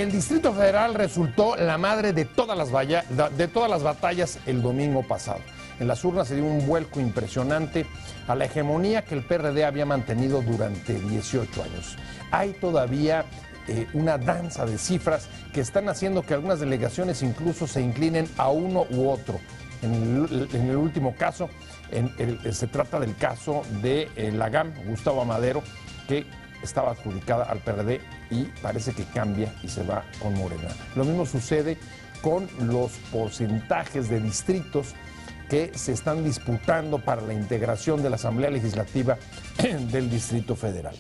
El Distrito Federal resultó la madre de todas las batallas el domingo pasado. En las urnas se dio un vuelco impresionante a la hegemonía que el PRD había mantenido durante 18 años. Hay todavía una danza de cifras que están haciendo que algunas delegaciones incluso se inclinen a uno u otro. En el último caso, se trata del caso de la GAM, Gustavo Amadero, que estaba adjudicada al PRD y parece que cambia y se va con Morena. Lo mismo sucede con los porcentajes de distritos que se están disputando para la integración de la Asamblea Legislativa del Distrito Federal.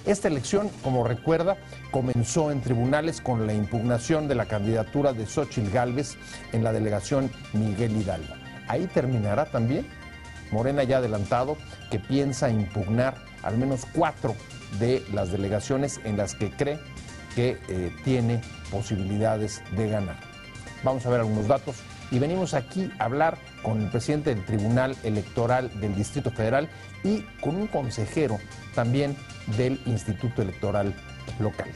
Esta elección, como recuerda, comenzó en tribunales con la impugnación de la candidatura de Xóchitl Gálvez en la delegación Miguel Hidalgo. Ahí terminará también. Morena ya ha adelantado que piensa impugnar al menos 4 de las delegaciones en las que cree que tiene posibilidades de ganar. Vamos a ver algunos datos y venimos aquí a hablar con el presidente del Tribunal Electoral del Distrito Federal y con un consejero también del Instituto Electoral local.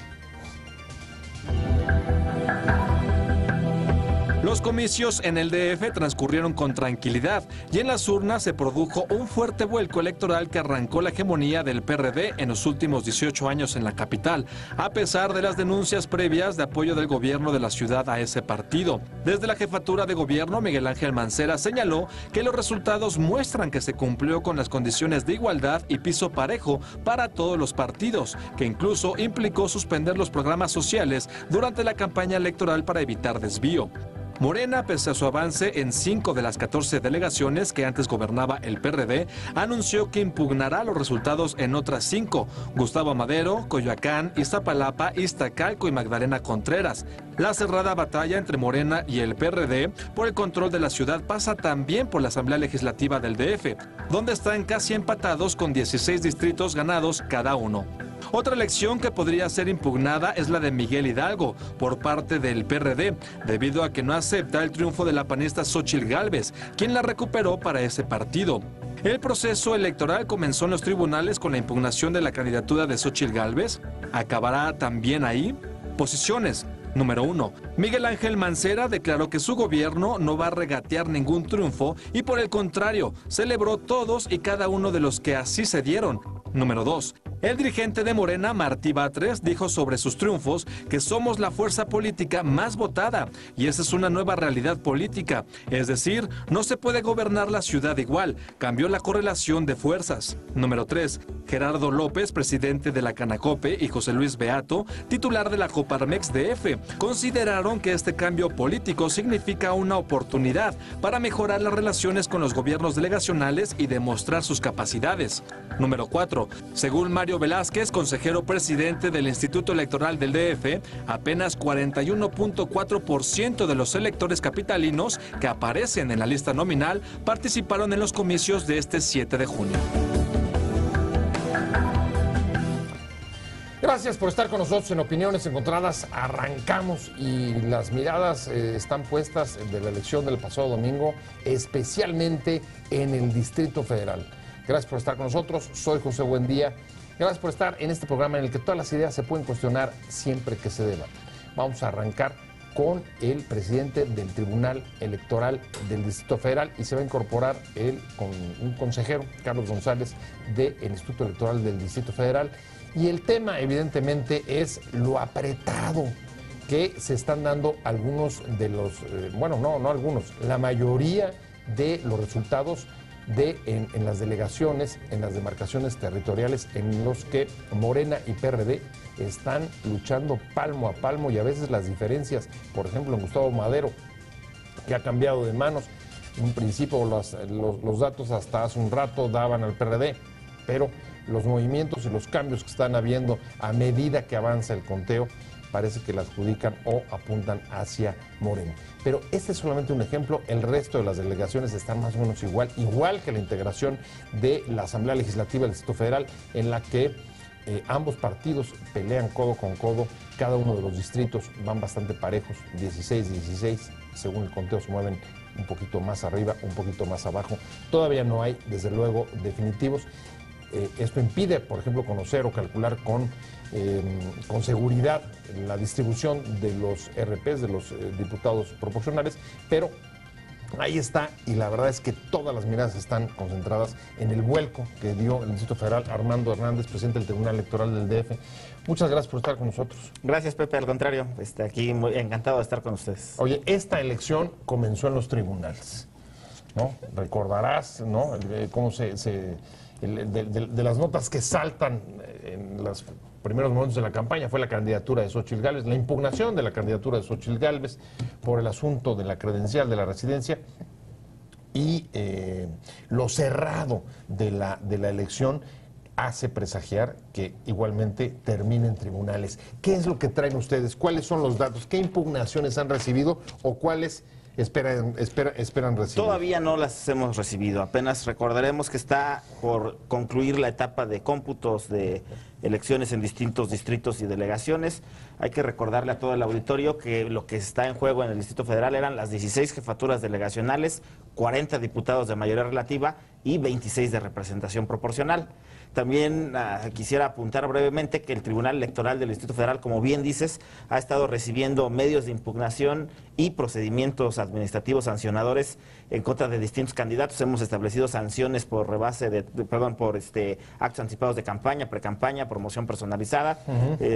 Los comicios en el DF transcurrieron con tranquilidad y en las urnas se produjo un fuerte vuelco electoral que arrancó la hegemonía del PRD en los últimos 18 años en la capital, a pesar de las denuncias previas de apoyo del gobierno de la ciudad a ese partido. Desde la jefatura de gobierno, Miguel Ángel Mancera señaló que los resultados muestran que se cumplió con las condiciones de igualdad y piso parejo para todos los partidos, que incluso implicó suspender los programas sociales durante la campaña electoral para evitar desvío. Morena, pese a su avance en 5 de las 14 delegaciones que antes gobernaba el PRD, anunció que impugnará los resultados en otras 5: Gustavo Amadero, Coyoacán, Iztapalapa, Iztacalco y Magdalena Contreras. La cerrada batalla entre Morena y el PRD por el control de la ciudad pasa también por la Asamblea Legislativa del DF, donde están casi empatados con 16 distritos ganados cada uno. Otra elección que podría ser impugnada es la de Miguel Hidalgo por parte del PRD, debido a que no acepta el triunfo de la panista Xóchitl Gálvez, quien la recuperó para ese partido. El proceso electoral comenzó en los tribunales con la impugnación de la candidatura de Xóchitl Gálvez. ¿Acabará también ahí? Posiciones. Número 1. Miguel Ángel Mancera declaró que su gobierno no va a regatear ningún triunfo y por el contrario, celebró todos y cada uno de los que así se dieron. Número 2. El dirigente de Morena, Martí Batres, dijo sobre sus triunfos que somos la fuerza política más votada y esa es una nueva realidad política. Es decir, no se puede gobernar la ciudad igual, cambió la correlación de fuerzas. Número 3. Gerardo López, presidente de la Canacope, y José Luis Beato, titular de la Coparmex DF, consideraron que este cambio político significa una oportunidad para mejorar las relaciones con los gobiernos delegacionales y demostrar sus capacidades. Número 4. Según Mario Velázquez, consejero presidente del Instituto Electoral del DF, apenas 41.4% de los electores capitalinos que aparecen en la lista nominal participaron en los comicios de este 7 de junio. Gracias por estar con nosotros en Opiniones Encontradas. Arrancamos y las miradas están puestas de la elección del pasado domingo, especialmente en el Distrito Federal. Gracias por estar con nosotros. Soy José Buendía. Gracias por estar en este programa en el que todas las ideas se pueden cuestionar siempre que se deban. Vamos a arrancar con el presidente del Tribunal Electoral del Distrito Federal y se va a incorporar él con un consejero, Carlos González, del Instituto Electoral del Distrito Federal. Y el tema, evidentemente, es lo apretado que se están dando algunos de los, no algunos, la mayoría de los resultados en las delegaciones, en las demarcaciones territoriales en los que Morena y PRD están luchando palmo a palmo y a veces las diferencias, por ejemplo, en Gustavo Amadero, que ha cambiado de manos. En un principio los datos hasta hace un rato daban al PRD, pero los movimientos y los cambios que están habiendo a medida que avanza el conteo parece que la adjudican o apuntan hacia Morena. Pero este es solamente un ejemplo, el resto de las delegaciones están más o menos igual que la integración de la Asamblea Legislativa del Distrito Federal, en la que ambos partidos pelean codo con codo, cada uno de los distritos van bastante parejos, 16, según el conteo se mueven un poquito más arriba, un poquito más abajo. Todavía no hay, desde luego, definitivos. Esto impide, por ejemplo, conocer o calcular con seguridad la distribución de los RPs, de los diputados proporcionales, pero ahí está, y la verdad es que todas las miradas están concentradas en el vuelco que dio el Distrito Federal. Armando Hernández, presidente del Tribunal Electoral del DF. Muchas gracias por estar con nosotros. Gracias, Pepe, al contrario, aquí muy encantado de estar con ustedes. Oye, esta elección comenzó en los tribunales, ¿no? Recordarás, ¿no? Cómo de las notas que saltan en los primeros momentos de la campaña fue la candidatura de Xóchitl Gálvez, la impugnación de la candidatura de Xóchitl Gálvez por el asunto de la credencial de la residencia y lo cerrado de la elección hace presagiar que igualmente termine en tribunales. ¿Qué es lo que traen ustedes? ¿Cuáles son los datos? ¿Qué impugnaciones han recibido o cuáles esperan recibir? Todavía no las hemos recibido. Apenas recordaremos que está por concluir la etapa de cómputos de elecciones en distintos distritos y delegaciones. Hay que recordarle a todo el auditorio que lo que está en juego en el Distrito Federal eran las 16 jefaturas delegacionales, 40 diputados de mayoría relativa y 26 de representación proporcional. También quisiera apuntar brevemente que el Tribunal Electoral del Distrito Federal, como bien dices, ha estado recibiendo medios de impugnación y procedimientos administrativos sancionadores en contra de distintos candidatos. Hemos establecido sanciones por actos anticipados de campaña, precampaña, promoción personalizada.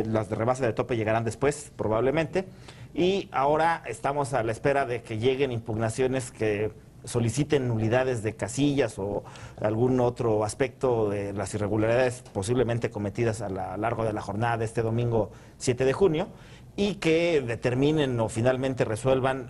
Las de rebase de tope llegarán después, probablemente. Y ahora estamos a la espera de que lleguen impugnaciones que soliciten nulidades de casillas o algún otro aspecto de las irregularidades posiblemente cometidas a lo largo de la jornada de este domingo 7 de junio y que determinen o finalmente resuelvan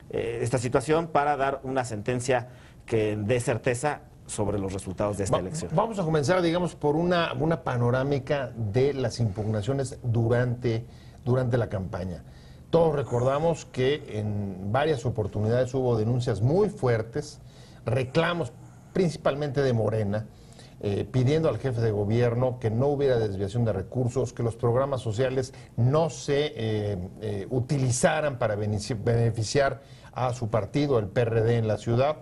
esta situación para dar una sentencia que dé certeza sobre los resultados de esta elección. Vamos a comenzar, digamos, por una panorámica de las impugnaciones durante la campaña. Todos recordamos que en varias oportunidades hubo denuncias muy fuertes, reclamos principalmente de Morena, pidiendo al jefe de gobierno que no hubiera desviación de recursos, que los programas sociales no se utilizaran para beneficiar a su partido, el PRD, en la ciudad.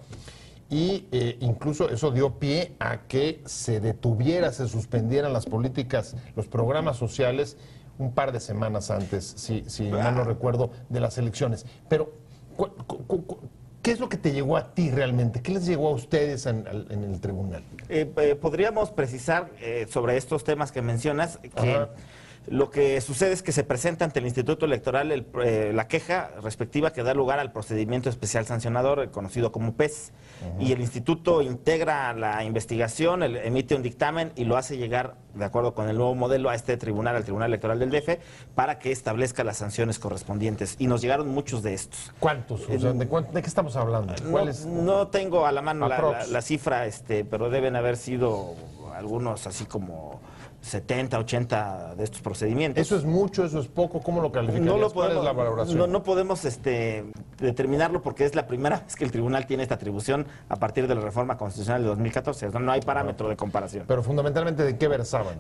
Y incluso eso dio pie a que se se suspendieran las políticas, los programas sociales, un par de semanas antes, si mal no recuerdo, de las elecciones. Pero, ¿qué es lo que te llegó a ti realmente? ¿Qué les llegó a ustedes en el tribunal? Podríamos precisar sobre estos temas que mencionas que lo que sucede es que se presenta ante el Instituto Electoral la queja respectiva que da lugar al procedimiento especial sancionador, conocido como PES, y el instituto integra la investigación, emite un dictamen y lo hace llegar, de acuerdo con el nuevo modelo, a este tribunal, al Tribunal Electoral del DF, para que establezca las sanciones correspondientes. Y nos llegaron muchos de estos. ¿Cuántos? O sea, ¿de qué estamos hablando? No tengo a la mano la cifra, pero deben haber sido algunos así como 70, 80 de estos procedimientos. ¿Eso es mucho, eso es poco? ¿Cómo lo calificarías? ¿Cuál es la valoración? No podemos determinarlo porque es la primera vez que el tribunal tiene esta atribución a partir de la reforma constitucional de 2014. No hay parámetro de comparación. Pero fundamentalmente, ¿de qué versaban?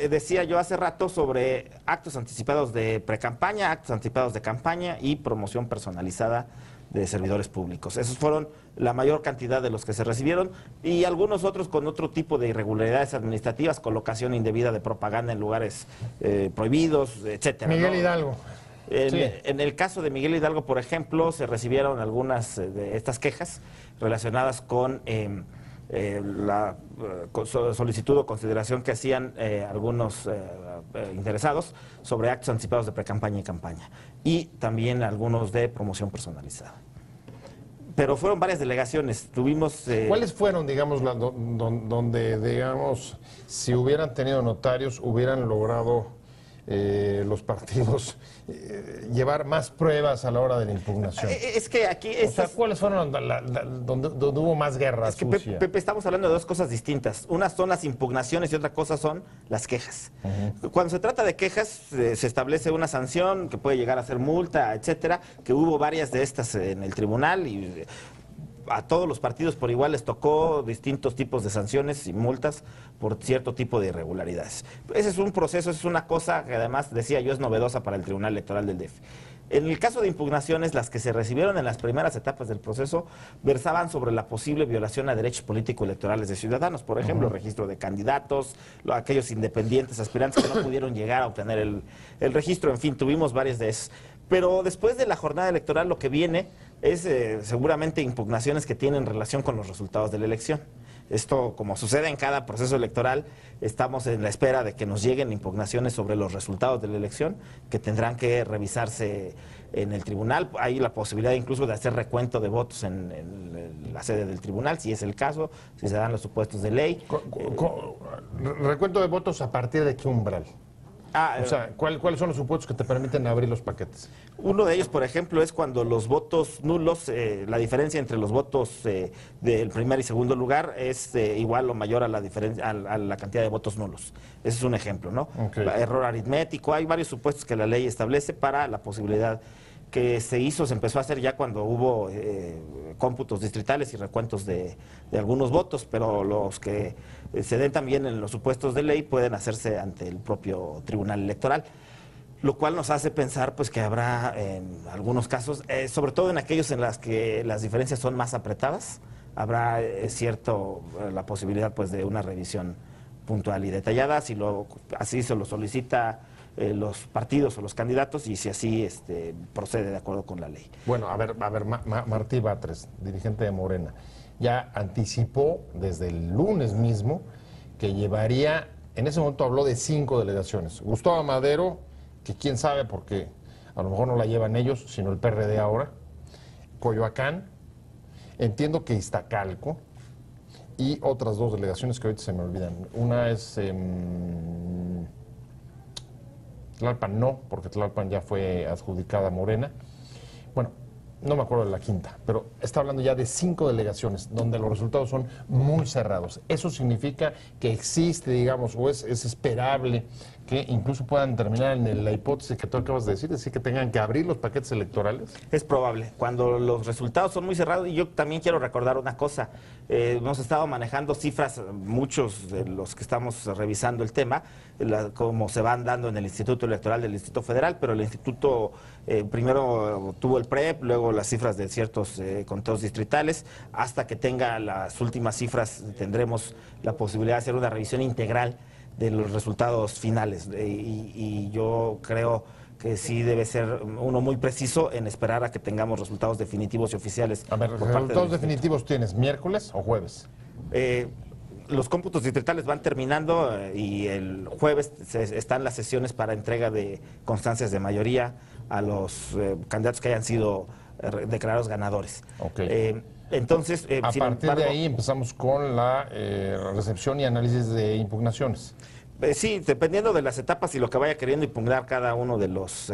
Decía yo hace rato sobre actos anticipados de precampaña, actos anticipados de campaña y promoción personalizada de servidores públicos. Esos fueron la mayor cantidad de los que se recibieron y algunos otros con otro tipo de irregularidades administrativas, colocación indebida de propaganda en lugares prohibidos, etcétera. Miguel Hidalgo. En el caso de Miguel Hidalgo, por ejemplo, se recibieron algunas de estas quejas relacionadas con la solicitud o consideración que hacían algunos interesados sobre actos anticipados de precampaña y campaña, y también algunos de promoción personalizada. Pero fueron varias delegaciones, tuvimos... ¿Cuáles fueron, digamos, donde, digamos, si hubieran tenido notarios, hubieran logrado los partidos llevar más pruebas a la hora de la impugnación? Es que aquí... O sea, ¿cuáles fueron donde hubo más guerra sucia? Pepe, estamos hablando de dos cosas distintas. Una son las impugnaciones y otra cosa son las quejas. Cuando se trata de quejas, se establece una sanción que puede llegar a ser multa, etcétera, que hubo varias de estas en el tribunal y a todos los partidos por igual les tocó distintos tipos de sanciones y multas por cierto tipo de irregularidades. Ese es un proceso, es una cosa que además, decía yo, es novedosa para el Tribunal Electoral del DF. En el caso de impugnaciones, las que se recibieron en las primeras etapas del proceso versaban sobre la posible violación a derechos político-electorales de ciudadanos, por ejemplo, registro de candidatos, aquellos independientes aspirantes que no pudieron llegar a obtener el registro, en fin, tuvimos varias de esas. Pero después de la jornada electoral lo que viene es seguramente impugnaciones que tienen relación con los resultados de la elección. Esto, como sucede en cada proceso electoral, estamos en la espera de que nos lleguen impugnaciones sobre los resultados de la elección, que tendrán que revisarse en el tribunal. Hay la posibilidad incluso de hacer recuento de votos en la sede del tribunal, si es el caso, si se dan los supuestos de ley. ¿Recuento de votos a partir de qué umbral? O sea, ¿cuáles son los supuestos que te permiten abrir los paquetes? Uno de ellos, por ejemplo, es cuando los votos nulos, la diferencia entre los votos del primer y segundo lugar es igual o mayor a la diferencia a la cantidad de votos nulos. Ese es un ejemplo, ¿no? Okay. Error aritmético, hay varios supuestos que la ley establece para la posibilidad que se empezó a hacer ya cuando hubo cómputos distritales y recuentos de algunos votos, pero los que se den también en los supuestos de ley pueden hacerse ante el propio Tribunal Electoral, lo cual nos hace pensar pues que habrá en algunos casos, sobre todo en aquellos en las que las diferencias son más apretadas, habrá la posibilidad pues de una revisión puntual y detallada, así se lo solicita los partidos o los candidatos y si así procede de acuerdo con la ley. Bueno, a ver, Martí Batres, dirigente de Morena, ya anticipó desde el lunes mismo que llevaría, en ese momento habló de 5 delegaciones. Gustavo Madero, que quién sabe porque a lo mejor no la llevan ellos, sino el PRD ahora, Coyoacán, entiendo que Iztacalco y otras 2 delegaciones que ahorita se me olvidan. Una es Tlalpan no, porque Tlalpan ya fue adjudicada a Morena. Bueno, no me acuerdo de la quinta, pero está hablando ya de 5 delegaciones donde los resultados son muy cerrados. Eso significa que existe, digamos, o es esperable que incluso puedan terminar en la hipótesis que tú acabas de decir, es decir, que tengan que abrir los paquetes electorales. Es probable, cuando los resultados son muy cerrados, y yo también quiero recordar una cosa, hemos estado manejando cifras, muchos de los que estamos revisando el tema, como se van dando en el Instituto Electoral del Distrito Federal, pero el Instituto primero tuvo el PREP, luego las cifras de ciertos conteos distritales, hasta que tenga las últimas cifras tendremos la posibilidad de hacer una revisión integral de los resultados finales y yo creo que sí debe ser uno muy preciso en esperar a que tengamos resultados definitivos y oficiales. A ver, ¿resultados definitivos tienes miércoles o jueves? Los cómputos distritales van terminando y el jueves están las sesiones para entrega de constancias de mayoría a los candidatos que hayan sido declarados ganadores. Okay. Entonces, a partir de ahí empezamos con la recepción y análisis de impugnaciones. Sí, dependiendo de las etapas y lo que vaya queriendo impugnar cada uno de los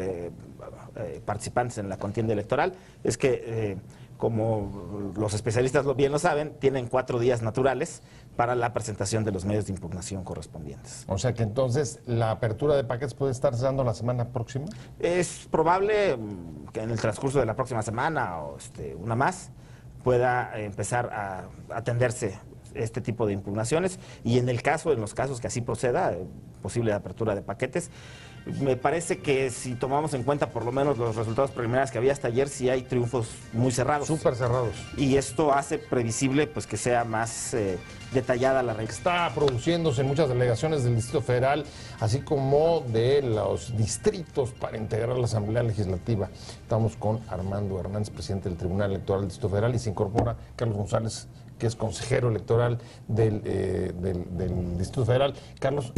participantes en la contienda electoral, es que, como los especialistas bien lo saben, tienen 4 días naturales para la presentación de los medios de impugnación correspondientes. O sea que entonces la apertura de paquetes puede estarse dando la semana próxima. Es probable que en el transcurso de la próxima semana o una más pueda empezar a atenderse este tipo de impugnaciones y en los casos que así proceda, posible apertura de paquetes. Me parece que si tomamos en cuenta por lo menos los resultados preliminares que había hasta ayer, sí hay triunfos muy cerrados. Súper cerrados. Y esto hace previsible pues que sea más detallada la regla. Está produciéndose en muchas delegaciones del Distrito Federal, así como de los distritos para integrar la Asamblea Legislativa. Estamos con Armando Hernández, presidente del Tribunal Electoral del Distrito Federal, y se incorpora Carlos González, que es consejero electoral del Distrito Federal. Carlos,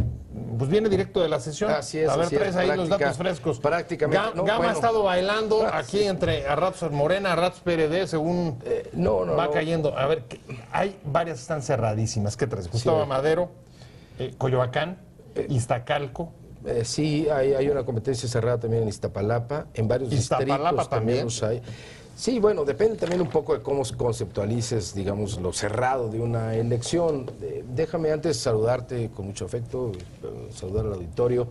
pues viene directo de la sesión. Así es. A ver, traes ahí los datos frescos. Prácticamente. Gama ha estado bailando aquí entre a ratos Morena, a ratos PRD, según va cayendo. A ver, hay varias están cerradísimas. ¿Qué traes? Gustavo Madero, Coyoacán, Iztacalco. Sí, hay una competencia cerrada también en Iztapalapa, en varios distritos también los hay. Sí, bueno, depende también un poco de cómo conceptualices, digamos, lo cerrado de una elección. Déjame antes saludarte con mucho afecto, saludar al auditorio.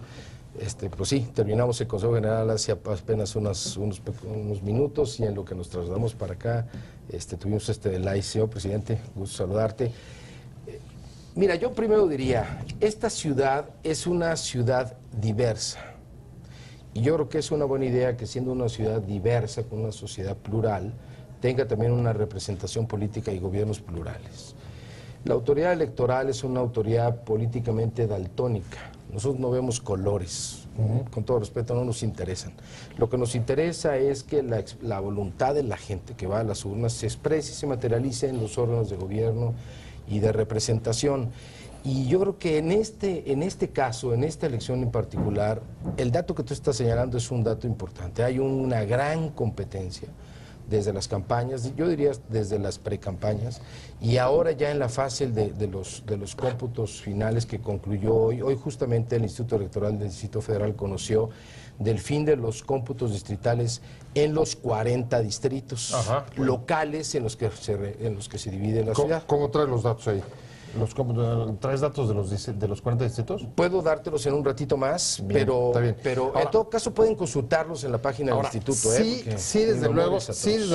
Pues sí, terminamos el Consejo General hace apenas unos minutos y en lo que nos trasladamos para acá tuvimos live. Señor presidente, gusto saludarte. Mira, yo primero diría, esta ciudad es una ciudad diversa Y yo creo que es una buena idea que siendo una ciudad diversa, con una sociedad plural, tenga también una representación política y gobiernos plurales. La autoridad electoral es una autoridad políticamente daltónica. Nosotros no vemos colores, con todo respeto, no nos interesan. Lo que nos interesa es que la voluntad de la gente que va a las urnas se exprese y se materialice en los órganos de gobierno y de representación. Y yo creo que en este caso, en esta elección en particular, el dato que tú estás señalando es un dato importante. Hay una gran competencia desde las campañas, yo diría desde las precampañas, y ahora ya en la fase de los cómputos finales que concluyó hoy. Hoy justamente el Instituto Electoral del Distrito Federal conoció del fin de los cómputos distritales en los 40 distritos locales en los que se divide la ciudad. ¿Cómo traes los datos ahí? ¿Traes datos de los 40 distritos? Puedo dártelos en un ratito más, bien, pero ahora, en todo caso pueden consultarlos en la página del instituto. Sí, desde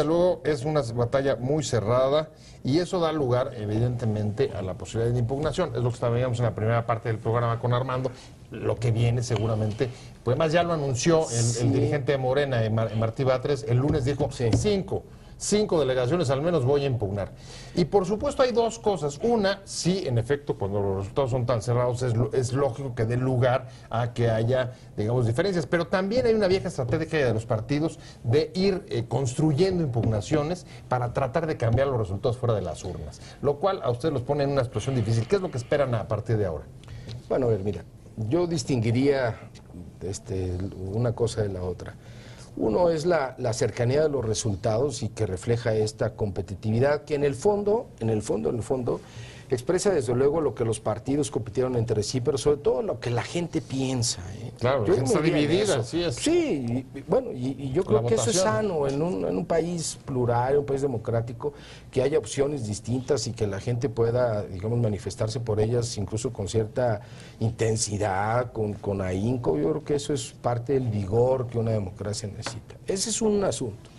luego es una batalla muy cerrada y eso da lugar evidentemente a la posibilidad de impugnación. Es lo que veíamos en la primera parte del programa con Armando. Lo que viene seguramente, pues además ya lo anunció el dirigente de Morena, Martí Batres, el lunes dijo 5 delegaciones al menos voy a impugnar. Y por supuesto hay dos cosas. Una, sí, en efecto, cuando los resultados son tan cerrados es lógico que dé lugar a que haya, digamos, diferencias. Pero también hay una vieja estrategia de los partidos de ir construyendo impugnaciones para tratar de cambiar los resultados fuera de las urnas. Lo cual a ustedes los pone en una situación difícil. ¿Qué es lo que esperan a partir de ahora? Bueno, a ver, mira, yo distinguiría una cosa de la otra. Uno es la cercanía de los resultados y que refleja esta competitividad que en el fondo, expresa desde luego lo que los partidos compitieron entre sí, pero sobre todo lo que la gente piensa. Claro, la gente está dividida, así es. Sí, y yo creo que eso es sano en un país plural, en un país democrático, que haya opciones distintas y que la gente pueda, digamos, manifestarse por ellas incluso con cierta intensidad, con ahínco. Yo creo que eso es parte del vigor que una democracia necesita. Ese es un asunto.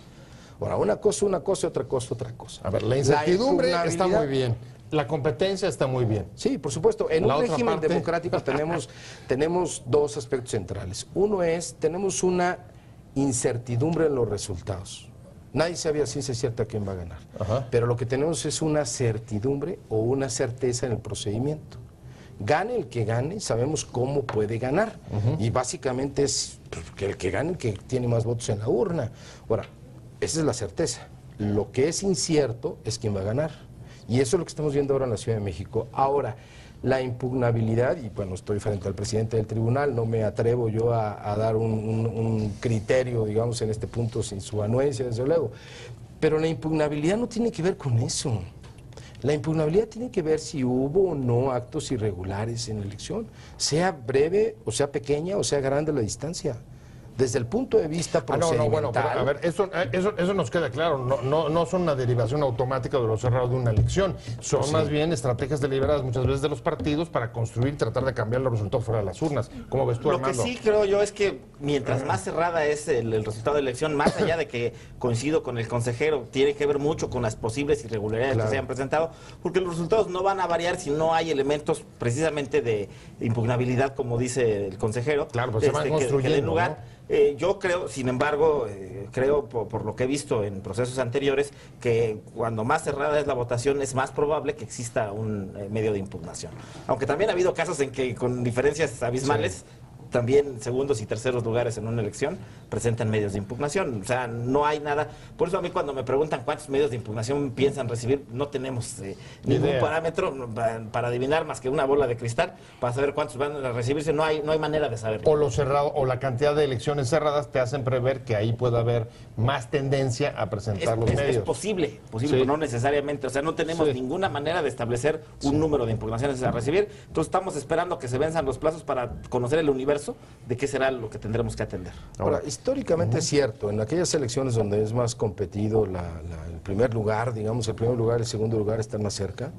Ahora, una cosa, otra cosa. A ver, la incertidumbre está muy bien. La competencia está muy bien. Sí, por supuesto. En un régimen democrático tenemos dos aspectos centrales. Uno es, tenemos una incertidumbre en los resultados. Nadie sabe a ciencia cierta quién va a ganar. Pero lo que tenemos es una certidumbre o una certeza en el procedimiento. Gane el que gane, sabemos cómo puede ganar. Y básicamente es que el que gane, el que tiene más votos en la urna. Ahora, esa es la certeza. Lo que es incierto es quién va a ganar. Y eso es lo que estamos viendo ahora en la Ciudad de México. Ahora, la impugnabilidad, y bueno, estoy frente al presidente del tribunal, no me atrevo yo a dar un criterio, digamos, en este punto sin su anuencia, desde luego. Pero la impugnabilidad no tiene que ver con eso. La impugnabilidad tiene que ver si hubo o no actos irregulares en la elección, sea breve, o sea pequeña, o sea grande la distancia. Desde el punto de vista procedimental... bueno, pero, a ver, eso nos queda claro. No son una derivación automática de lo cerrado de una elección. Son más bien estrategias deliberadas muchas veces de los partidos para construir y tratar de cambiar los resultados fuera de las urnas. ¿Cómo ves tú, Armando? Lo que sí creo yo es que mientras más cerrada es el resultado de la elección, más allá de que coincido con el consejero, tiene que ver mucho con las posibles irregularidades que se hayan presentado, porque los resultados no van a variar si no hay elementos precisamente de impugnabilidad, como dice el consejero. Claro, pues se van construyendo, que den lugar. ¿No? Yo creo, sin embargo, por lo que he visto en procesos anteriores, que cuando más cerrada es la votación es más probable que exista un medio de impugnación. Aunque también ha habido casos en que con diferencias abismales, también segundos y terceros lugares en una elección presentan medios de impugnación. O sea, no hay nada. Por eso a mí cuando me preguntan cuántos medios de impugnación piensan recibir, no tenemos ningún parámetro para adivinar más que una bola de cristal para saber cuántos van a recibirse. No hay manera de saberlo. O lo cerrado, o la cantidad de elecciones cerradas te hacen prever que ahí pueda haber más tendencia a presentar los medios. Es posible, pero no necesariamente. O sea, no tenemos ninguna manera de establecer un número de impugnaciones a recibir. Entonces estamos esperando que se venzan los plazos para conocer el universo de qué será lo que tendremos que atender. Ahora, históricamente es cierto, en aquellas elecciones donde es más competido el primer lugar, digamos, el primer lugar, el segundo lugar están más cerca,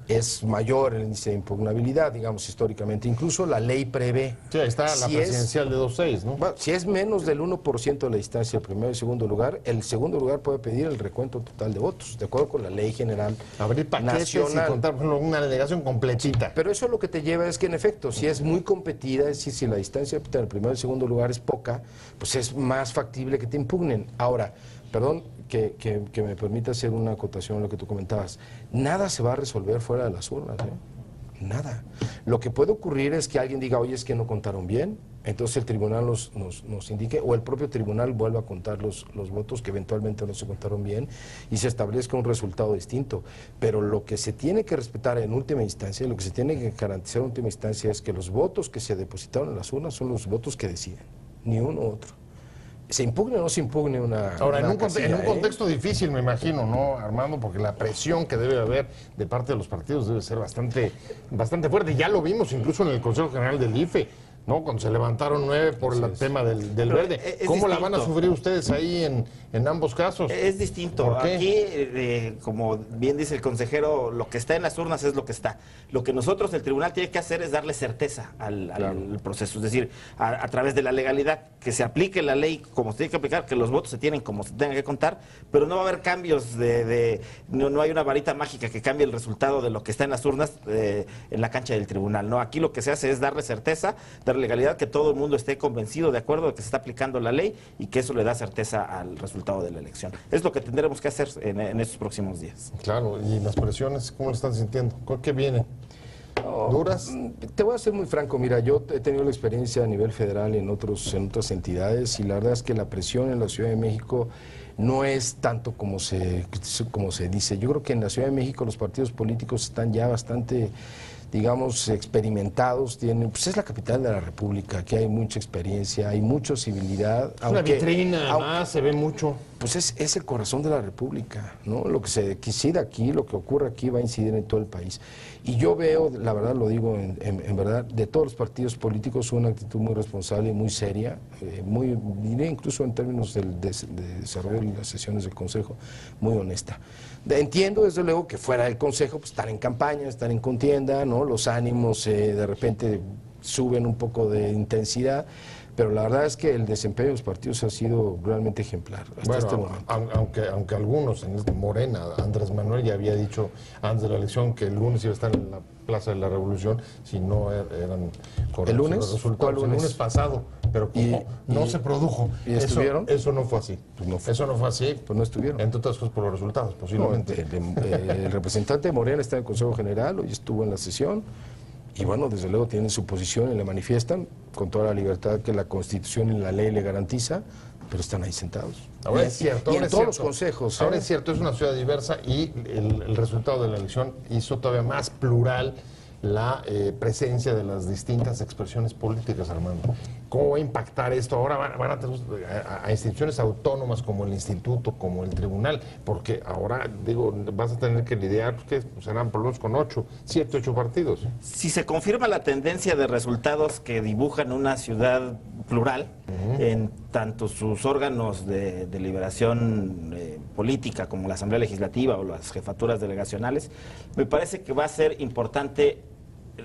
es mayor el índice de impugnabilidad, digamos, históricamente. Incluso la ley prevé... Sí, ahí está la presidencial de 2-6, ¿no? Bueno, si es menos del 1% de la distancia el primero y segundo lugar, el segundo lugar puede pedir el recuento total de votos, de acuerdo con la ley general abrir paquetes nacional. Y contar una delegación completita. Pero eso lo que te lleva es que, en efecto, si es muy competida, es decir, si la distancia entre el primero y el segundo lugar es poca, pues es más factible que te impugnen. Ahora, perdón que me permita hacer una acotación a lo que tú comentabas, nada se va a resolver fuera de las urnas, nada. Lo que puede ocurrir es que alguien diga, oye, es que no contaron bien, entonces el tribunal nos indique, o el propio tribunal vuelva a contar los votos que eventualmente no se contaron bien y se establezca un resultado distinto. Pero lo que se tiene que respetar en última instancia, lo que se tiene que garantizar en última instancia es que los votos que se depositaron en las urnas son los votos que deciden, ni uno u otro. ¿Se impugne o no se impugne una Ahora, en un casilla, contexto difícil, me imagino, ¿no, Armando? Porque la presión que debe haber de parte de los partidos debe ser bastante fuerte. Ya lo vimos incluso en el Consejo General del IFE, ¿no? Cuando se levantaron 9 por el tema del verde. ¿Cómo la van a sufrir ustedes ahí en ambos casos? Es distinto. ¿Por qué? Aquí, como bien dice el consejero, lo que está en las urnas es lo que está. Lo que nosotros, el tribunal, tiene que hacer es darle certeza al proceso. Es decir, a través de la legalidad, que se aplique la ley como se tiene que aplicar, que los votos se tienen como se tengan que contar, pero no va a haber cambios no hay una varita mágica que cambie el resultado de lo que está en las urnas en la cancha del tribunal. No, aquí lo que se hace es darle certeza, darle legalidad, que todo el mundo esté convencido, de acuerdo, de que se está aplicando la ley y que eso le da certeza al resultado de la elección. Es lo que tendremos que hacer en estos próximos días. Claro, y las presiones, ¿cómo lo están sintiendo? ¿Qué viene? ¿Duras? Te voy a ser muy franco, mira, yo he tenido la experiencia a nivel federal en otras entidades y la verdad es que la presión en la Ciudad de México no es tanto como se dice. Yo creo que en la Ciudad de México los partidos políticos están ya bastante, digamos, experimentados, pues es la capital de la República, aquí hay mucha experiencia, hay mucha civilidad. Una vitrina, además, se ve mucho. Pues es el corazón de la República, ¿no? Lo que se decida aquí, lo que ocurre aquí va a incidir en todo el país. Y yo veo, la verdad lo digo en verdad, de todos los partidos políticos una actitud muy responsable, muy seria, diré incluso en términos de desarrollo de las sesiones del Consejo, muy honesta. Entiendo desde luego que fuera del Consejo pues, están en campaña, están en contienda, ¿no? Los ánimos de repente suben un poco de intensidad, pero la verdad es que el desempeño de los partidos ha sido realmente ejemplar hasta este momento. Aunque algunos, en Morena, Andrés Manuel ya había dicho antes de la elección que el lunes iba a estar en la Plaza de la Revolución si no eran correctos ¿El lunes? los resultados. El lunes pasado, pero como no se produjo. ¿Y estuvieron? Eso no fue así. Pues no fue. Eso no fue así. Pues no estuvieron. Entre otras cosas por los resultados, posiblemente. No, el representante de Morena está en el Consejo General, hoy estuvo en la sesión. Y bueno, desde luego tienen su posición y la manifiestan con toda la libertad que la Constitución y la ley le garantiza, pero están ahí sentados. Ahora es cierto. Y en todos los consejos. Ahora es cierto, es una ciudad diversa y el resultado de la elección hizo todavía más plural la presencia de las distintas expresiones políticas, Armando. ¿Cómo va a impactar esto? Ahora van a tener a instituciones autónomas como el instituto, como el tribunal, porque ahora, digo, vas a tener que lidiar, que serán por lo menos con 7, 8 partidos. Si se confirma la tendencia de resultados que dibujan una ciudad plural, en tanto sus órganos de deliberación política como la Asamblea Legislativa o las jefaturas delegacionales, me parece que va a ser importante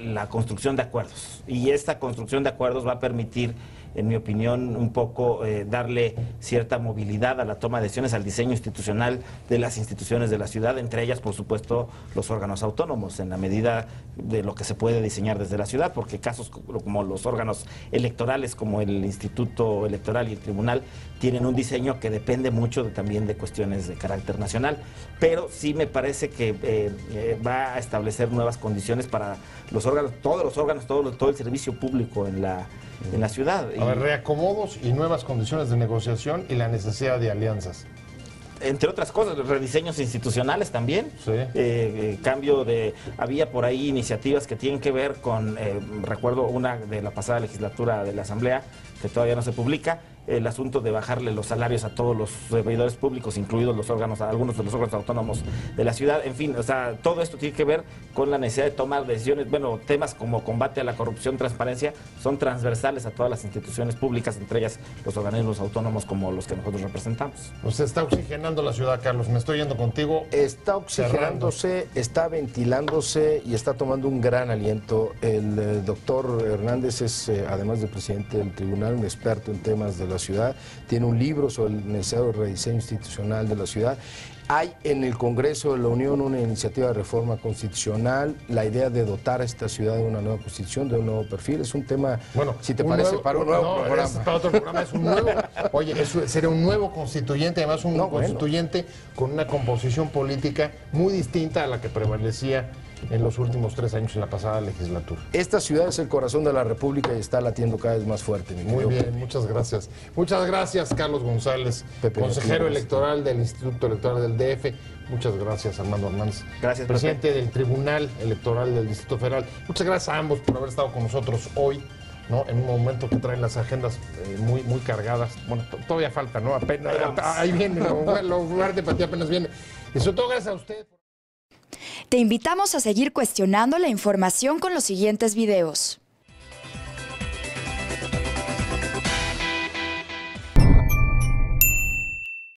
la construcción de acuerdos, y esta construcción de acuerdos va a permitir, en mi opinión, un poco darle cierta movilidad a la toma de decisiones, al diseño institucional de las instituciones de la ciudad, entre ellas, por supuesto, los órganos autónomos, en la medida de lo que se puede diseñar desde la ciudad, porque casos como los órganos electorales, como el Instituto Electoral y el Tribunal, tienen un diseño que depende mucho también de cuestiones de carácter nacional, pero sí me parece que va a establecer nuevas condiciones para los órganos, todo el servicio público en la ciudad. A ver, reacomodos y nuevas condiciones de negociación y la necesidad de alianzas. Entre otras cosas, rediseños institucionales también. Sí. Había por ahí iniciativas que tienen que ver con, recuerdo una de la pasada legislatura de la Asamblea, que todavía no se publica, el asunto de bajarle los salarios a todos los servidores públicos, incluidos algunos de los órganos autónomos de la ciudad. En fin, o sea, todo esto tiene que ver con la necesidad de tomar decisiones. Bueno, temas como combate a la corrupción, transparencia, son transversales a todas las instituciones públicas, entre ellas los organismos autónomos como los que nosotros representamos. Pues se está oxigenando la ciudad, Carlos. Me estoy yendo contigo. Está oxigenándose, está ventilándose y está tomando un gran aliento. El doctor Hernández es, además de presidente del tribunal, un experto en temas de la ciudad, tiene un libro sobre el necesario rediseño institucional de la ciudad Hay en el Congreso de la Unión una iniciativa de reforma constitucional, la idea de dotar a esta ciudad de una nueva constitución, de un nuevo perfil. Es un tema, bueno, si te parece, nuevo, para un nuevo programa. Para otro programa es un nuevo. Oye, eso sería un nuevo constituyente, además un constituyente con una composición política muy distinta a la que prevalecía en los últimos 3 años en la pasada legislatura. Esta ciudad es el corazón de la República y está latiendo cada vez más fuerte. Muy bien, muchas gracias. Muchas gracias, Carlos González, consejero electoral del Instituto Electoral del DF. Muchas gracias, Armando Hernández. Gracias, presidente del Tribunal Electoral del Distrito Federal. Muchas gracias a ambos por haber estado con nosotros hoy, ¿no? En un momento que traen las agendas muy cargadas. Bueno, todavía falta, ¿no? Apenas, ahí viene, lo lugar de empatía apenas viene. Y sobre todo gracias a usted. Te invitamos a seguir cuestionando la información con los siguientes videos.